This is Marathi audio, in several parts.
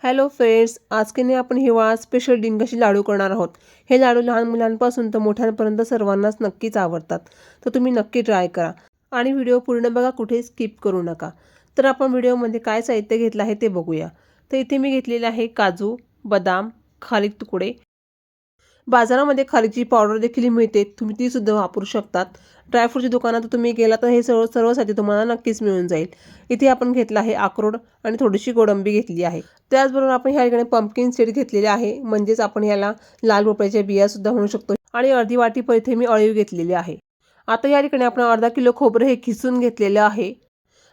हॅलो फ्रेंड्स, आज की नाही आपण हिवाळा स्पेशल डिंकाचे लाडू करणार आहोत। हे लाडू लहान मुलांपासून तर मोठ्यांपर्यंत सर्वांनाच नक्कीच आवडतात। तर तुम्ही नक्की ट्राय करा आणि व्हिडिओ पूर्ण बघा, कुठे स्किप करू नका। तर आपण व्हिडिओमध्ये काय साहित्य घेतलं आहे ते बघूया। तर इथे मी घेतलेले आहे काजू, बदाम, खारीक तुकडे। बाजारामध्ये खारीकची पावडर देखील मिळते, तुम्ही ती सुद्धा वापरू शकतात। ड्रायफ्रूटच्या दुकानात तुम्ही गेला तर हे सर्व साहित्य तुम्हाला नक्कीच मिळून जाईल। इथे आपण घेतला आहे अक्रोड आणि थोडीशी गोडंबी घेतली आहे। त्याचबरोबर आपण ह्या ठिकाणी पंपकिन सीड घेतलेले आहे, म्हणजेच आपण याला लाल भोपळ्याच्या बिया सुद्धा म्हणू शकतो। आणि अर्धी वाटी इथे मी अळीव घेतलेली आहे। आता या ठिकाणी आपण अर्धा किलो खोबरं हे खिसून घेतलेलं आहे।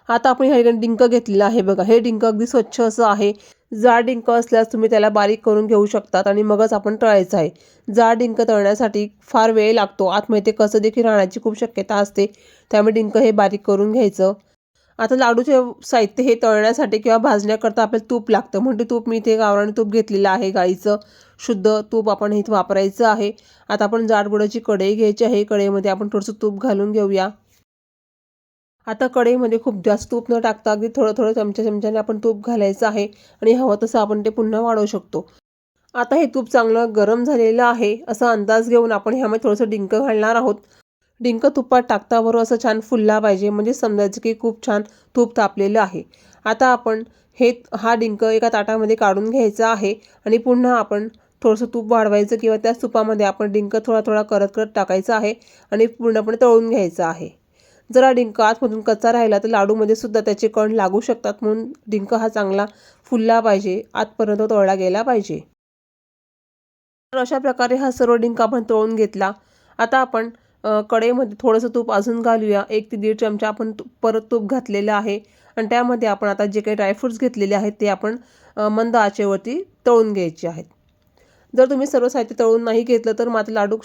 आता आपण ह्या ठिकाणी डिंक घेतलेला आहे बघा, हे डिंक अगदी स्वच्छ असं आहे। जाड डिंक असल्यास तुम्ही त्याला बारीक करून घेऊ शकतात आणि मगच आपण तळायचं आहे। जाड डिंक तळण्यासाठी फार वेळ लागतो, आतमध्ये ते कसं देखील राहण्याची खूप शक्यता असते, त्यामुळे डिंक हे बारीक करून घ्यायचं। आता लाडूचे साहित्य हे तळण्यासाठी किंवा भाजण्याकरता आपल्याला तूप लागतं, म्हणजे तूप मी इथे गावरान तूप घेतलेलं आहे, गाईचं शुद्ध तूप आपण इथे वापरायचं आहे। आता आपण जाडबुडाची कढई घ्यायची आहे, कढईमध्ये आपण थोडंसं तूप घालून घेऊया। आता कढईमध्ये खूप जास्त तूप न टाकता अगदी थोडं थोडं चमच्याने आपण तूप घालायचं आहे आणि हवं तसं आपण ते पुन्हा वाढवू शकतो। आता हे तूप चांगलं गरम झालेलं आहे असा अंदाज घेऊन आपण ह्यामध्ये थोडंसं डिंक घालणार आहोत। डिंक तुपात टाकताबरोबर असं छान फुलला पाहिजे, म्हणजे समजायचं की खूप छान तूप तापलेलं आहे। आता आपण हा डिंक एका ताटामध्ये काढून घ्यायचा आहे आणि पुन्हा आपण थोडंसं तूप वाढवायचं किंवा त्याच तुपामध्ये आपण डिंक थोडा थोडा करत करत टाकायचा आहे आणि पूर्णपणे तळून घ्यायचं आहे। जरा डिंक आतमधून कच्चा राहिला तर लाडूमध्ये सुद्धा त्याचे कण लागू शकतात, म्हणून डिंक हा चांगला फुलला पाहिजे, आतपर्यंत तळला गेला पाहिजे। तर अशा प्रकारे हा सर्व डिंक आपण तळून घेतला। आता आपण कढईमध्ये थोडंसं तूप अजून घालूया, 1 ते 1.5 चमचा आपण परत तूप घातलेलं आहे आणि त्यामध्ये आपण आता जे काही ड्रायफ्रूट्स घेतलेले आहेत ते आपण मंद आचेवरती तळून घ्यायचे आहेत। जर तुम्ही सर्व साहित्य तळून नाही घेतलं तर मात्र लाडू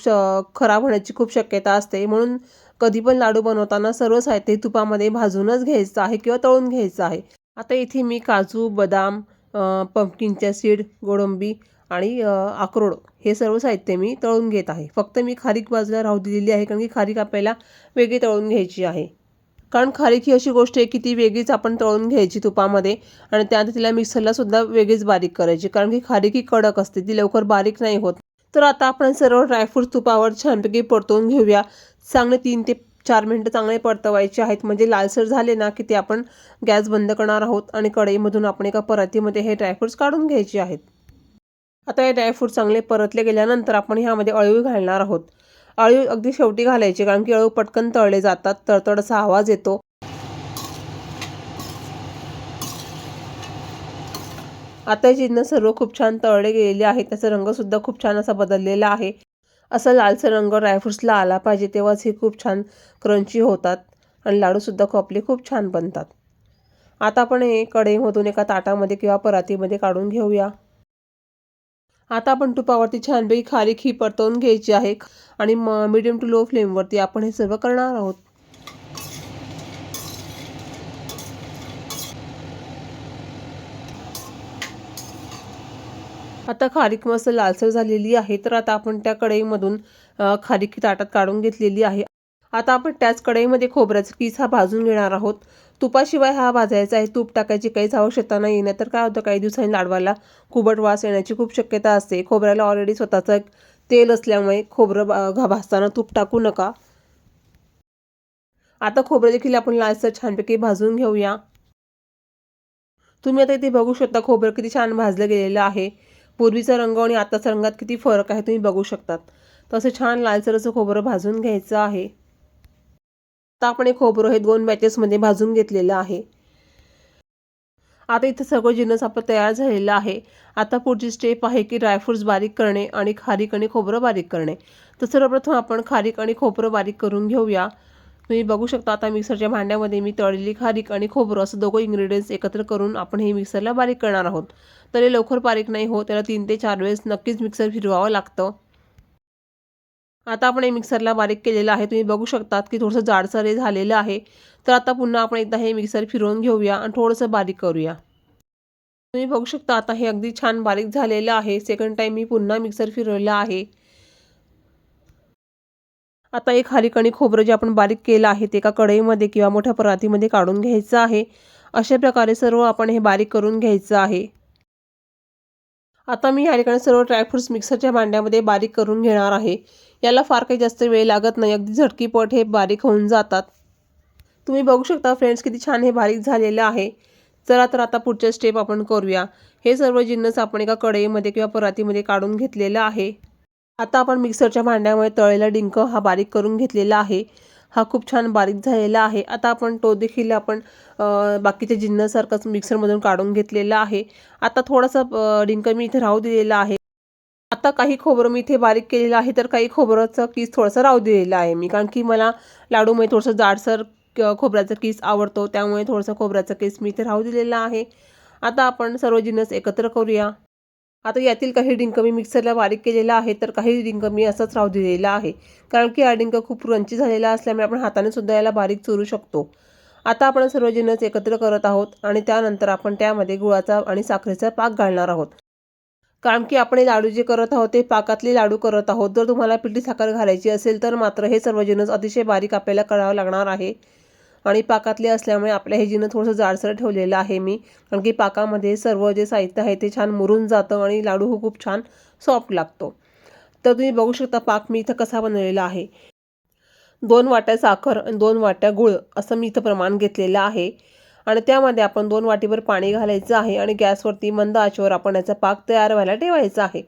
खराब होण्याची खूप शक्यता असते, म्हणून कधी पण लाडू बनवताना सर्व साहित्य तुपामध्ये भाजूनच घ्यायचं आहे किंवा तळून घ्यायचं आहे। आता इथे मी काजू, बदाम, पंपकिनच्या सीड, गोडंबी आणि अक्रोड हे सर्व साहित्य मी तळून घेत आहे। फक्त मी खारीक बाजूला राहू दिलेली आहे, कारण की खारीक आपल्याला वेगळी तळून घ्यायची आहे। कारण खारीक ही अशी गोष्ट आहे की ती वेगळीच आपण तळून घ्यायची तुपामध्ये आणि त्यानंतर तिला मिक्सरला सुद्धा वेगळीच बारीक करायची, कारण की खारीक ही कडक असते, ती लवकर बारीक नाही होत। तर आता आपण सर्व ड्रायफ्रूट्स तुपावर छानपैकी परतवून घेऊया। चांगले 3 ते 4 मिनिटं चांगले परतवायचे आहेत, म्हणजे लालसर झाले ना की ते आपण गॅस बंद करणार आहोत आणि कढईमधून आपण एका परातीमध्ये हे ड्रायफ्रूट्स काढून घ्यायचे आहेत। आता हे ड्रायफ्रूट चांगले परतले गेल्यानंतर आपण ह्यामध्ये अळीव घालणार आहोत। अळीव अगदी शेवटी घालायचे, कारण की अळीव पटकन तळले जातात, तडतड असा आवाज येतो। आता हे जिन्नस सर्व खूप छान तळले गेलेले आहेत, त्याचा रंगसुद्धा खूप छान असा बदललेला आहे। असा लालसर रंग ड्रायफ्रूट्सला आला पाहिजे, तेव्हाच हे खूप छान क्रंची होतात आणि लाडूसुद्धा आपले खूप छान बनतात। आता आपण हे कढईमधून एका ताटामध्ये किंवा परातीमध्ये काढून घेऊया। आता आपण तुपावरती छानपैकी खारीक ही परतवून घ्यायची आहे आणि मीडियम टू लो फ्लेमवरती आपण हे सर्व करणार आहोत। आता खारीक मस्त लालसर झालेली आहे, तर आता आपण त्या कढईमधून खारीक ताटात काढून घेतलेली आहे। आता आपण त्याच कढईमध्ये खोबऱ्याचा किस हा भाजून घेणार आहोत। तुपाशिवाय हा भाजायचा आहे, तूप टाकायची काहीच आवश्यकता नाही, नाहीतर काय होतं काही दिवसांनी लाडवाला कुबट वास येण्याची खूप शक्यता असते। खोबऱ्याला ऑलरेडी स्वतःचं एक तेल असल्यामुळे खोबरं भाजताना तूप टाकू नका। आता खोबरं देखील आपण लालसर छानपैकी भाजून घेऊया। तुम्ही आता इथे बघू शकता खोबरं किती छान भाजलं गेलेलं आहे। पूर्वीचा रंग आणि आताचा रंगात किती फरक आहे तुम्ही बघू शकतात। तसं छान लालसर असं खोबरं भाजून घ्यायचं आहे। आता आपण हे खोबरं हे 2 बॅचेसमध्ये भाजून घेतलेलं आहे। आता इथे सगळं जिन्नस आपलं तयार झालेलं आहे। आता पुढची स्टेप आहे की ड्रायफ्रूट्स बारीक करणे आणि खारीक आणि खोबरं बारीक करणे। तर सर्वप्रथम आपण खारीक आणि खोबरं बारीक करून घेऊया। तुम्ही बघू शकता आता मिक्सरच्या भांड्यामध्ये मी तळलेली खारीक आणि खोबरं असं दोघं इन्ग्रेडियंट्स एकत्र करून आपण हे मिक्सरला बारीक करणार आहोत। तर हे लवकर बारीक नाही होत, त्याला 3 ते 4 वेळेस नक्कीच मिक्सर फिरवावं लागतं। आता आपण हे मिक्सरला बारीक केलेलं आहे, तुम्ही बघू शकतात की थोडंसं जाडसर हे झालेलं आहे। तर आता पुन्हा आपण एकदा हे मिक्सर फिरवून घेऊया आणि थोडंसं बारीक करूया। तुम्ही बघू शकता आता हे अगदी छान बारीक झालेलं आहे। सेकंड टाइम मी पुन्हा मिक्सर फिरवलेला आहे। आता एक खारीक आणि खोबरं जे आपण बारीक केलं आहे ते एका कढईमध्ये किंवा मोठ्या परातीमध्ये काढून घ्यायचं आहे। अशा प्रकारे सर्व आपण हे बारीक करून घ्यायचं आहे। आता मी या ठिकाणी सर्व ड्रायफ्रुट्स मिक्सरच्या भांड्यामध्ये बारीक करून घेणार आहे. याला फार काही जास्त वेळ लागत नाही, अगदी झटकीपट हे बारीक होऊन जातात. तुम्ही बघू शकता फ्रेंड्स किती छान हे बारीक झालेलं आहे. चला तर आता पुढच्या स्टेप आपण करूया. हे सर्व जिन्नस आपण एका कढईमध्ये किंवा परातीमध्ये काढून घेतलेलं आहे. आता आपण मिक्सरच्या भांड्यामध्ये तळलेला डिंक हा बारीक करून घेतलेला आहे. हा खूप छान बारीक झालेला आहे. आता आपण तो देखील आपण बाकीच्या जिन्नससारखंच मिक्सरमधून काढून घेतलेला आहे. आता थोडासा डिंक मी इथे राहू दिलेला आहे. आता काही खोबरं मी इथे बारीक केलेलं आहे, तर काही खोबऱ्याचा किस थोडासा राहू दिलेला आहे मी, कारण की मला लाडूमध्ये थोडंसं जाडसर खोबऱ्याचा किस आवडतो, त्यामुळे थोडंसं खोबऱ्याचा किस मी इथे राहू दिलेला आहे. आता आपण सर्व जिन्नस एकत्र करूया. आता यातील काही डिंक मी मिक्सरला बारीक केलेला आहे, तर काही डिंक मी असंच राहू दिलेला आहे, कारण की हा डिंक खूप क्रंची झालेला असल्यामुळे आपण हाताने सुद्धा याला बारीक चुरू शकतो. आता आपण सर्व जिन्नस एकत्र करत आहोत आणि त्यानंतर आपण त्यामध्ये गुळाचा आणि साखरेचा पाक घालणार आहोत. कारण की आपण हे लाडू जे करत आहोत ते पाकातले लाडू करत आहोत. जर तुम्हाला पिठी साखर घालायची असेल तर मात्र हे सर्व जिन्नस अतिशय बारीक आपल्याला करावं लागणार आहे. आणि पाकातले असल्यामुळे आपल्या हे जिन्नस थोडंसं जाडसर ठेवलेलं आहे मी, कारण की पाकामध्ये सर्व जे साहित्य आहे ते छान मुरून जातं आणि लाडू हो खूप छान सॉफ्ट लागतो. तर तुम्ही बघू शकता पाक मी इथं कसा बनवलेला आहे. 2 वाट्या साखर आणि 2 वाट्या गूळ असं मी इथं प्रमाण घेतलेलं आहे. आणि त्यामध्ये आपण 2 वाटीभर पाणी घालायचं आहे आणि गॅसवरती मंद आचेवर आपण याचा पाक तयार व्हायला ठेवायचा आहे.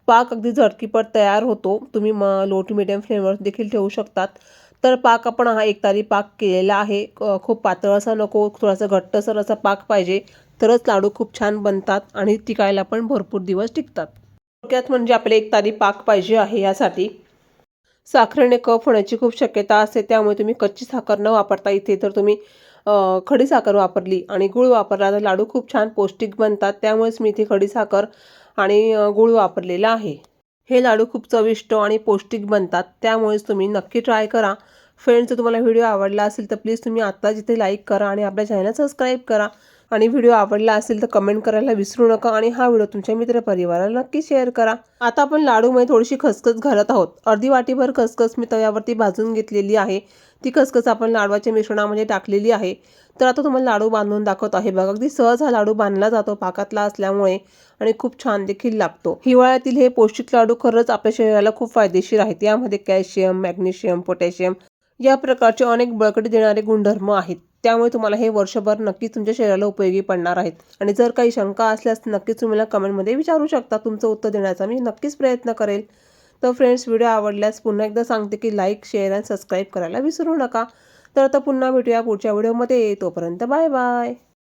पाक अगदी झटकीपट तयार होतो. तुम्ही लो टू मीडियम फ्लेमवर देखील ठेवू शकतात. तर पाक आपण हा एकतारी पाक केलेला आहे. खूप पातळ असा नको, थोडासा घट्टसर असा पाक पाहिजे, तरच लाडू खूप छान बनतात आणि टिकायला पण भरपूर दिवस टिकतात. थोडक्यात म्हणजे आपल्याला एकतारी पाक पाहिजे आहे. यासाठी साखरेने कफ होण्याची खूप शक्यता असते, त्यामुळे तुम्ही कच्ची साखर न वापरता इथे तर तुम्ही खडी साखर वापरली आणि गूळ वापरला तर लाडू खूप छान पौष्टिक बनतात. त्यामुळेच मी इथे खडी साखर आणि गूळ वापरलेला आहे. हे लाडू खूप चविष्ट आणि पौष्टिक बनतात, त्यामुळेच तुम्ही नक्की ट्राय करा. फ्रेंड्स, जर तुम्हाला व्हिडिओ आवडला असेल तर प्लीज तुम्ही आत्ताच इथे लाईक करा आणि आपल्या चॅनलला सबस्क्राईब करा. आणि व्हिडिओ आवडला असेल तर कमेंट करायला विसरू नका आणि हा व्हिडिओ तुमच्या मित्रपरिवाराला नक्की शेअर करा. आता आपण लाडूमध्ये थोडीशी खसखस घालत आहोत. अर्धी वाटीभर खसखस मी तव्यावरती भाजून घेतलेली आहे. ती खसखस आपण लाडवाच्या मिश्रणामध्ये टाकलेली आहे. तर आता तुम्हाला लाडू बांधून दाखवत आहे. बघा, अगदी सहज हा लाडू बांधला जातो पाकातला असल्यामुळे आणि खूप छान देखील लागतो. हिवाळ्यातील हे पौष्टिक लाडू खरंच आपल्या शरीराला खूप फायदेशीर आहेत. यामध्ये कॅल्शियम, मॅग्नेशियम, पोटॅशियम या प्रकारचे अनेक बळकटी देणारे गुणधर्म आहेत. त्यामुळे तुम्हाला हे वर्षभर नक्कीच तुमच्या शरीराला उपयोगी पडणार आहेत. आणि जर काही शंका असल्यास नक्कीच तुम्ही मला कमेंटमध्ये विचारू शकता. तुमचं उत्तर देण्याचा मी नक्कीच प्रयत्न करेल. तर फ्रेंड्स, व्हिडिओ आवडल्यास पुन्हा एकदा सांगते की लाईक, शेअर आणि सबस्क्राईब करायला विसरू नका. तर आता पुन्हा भेटूया पुढच्या व्हिडिओमध्ये. तोपर्यंत बाय बाय.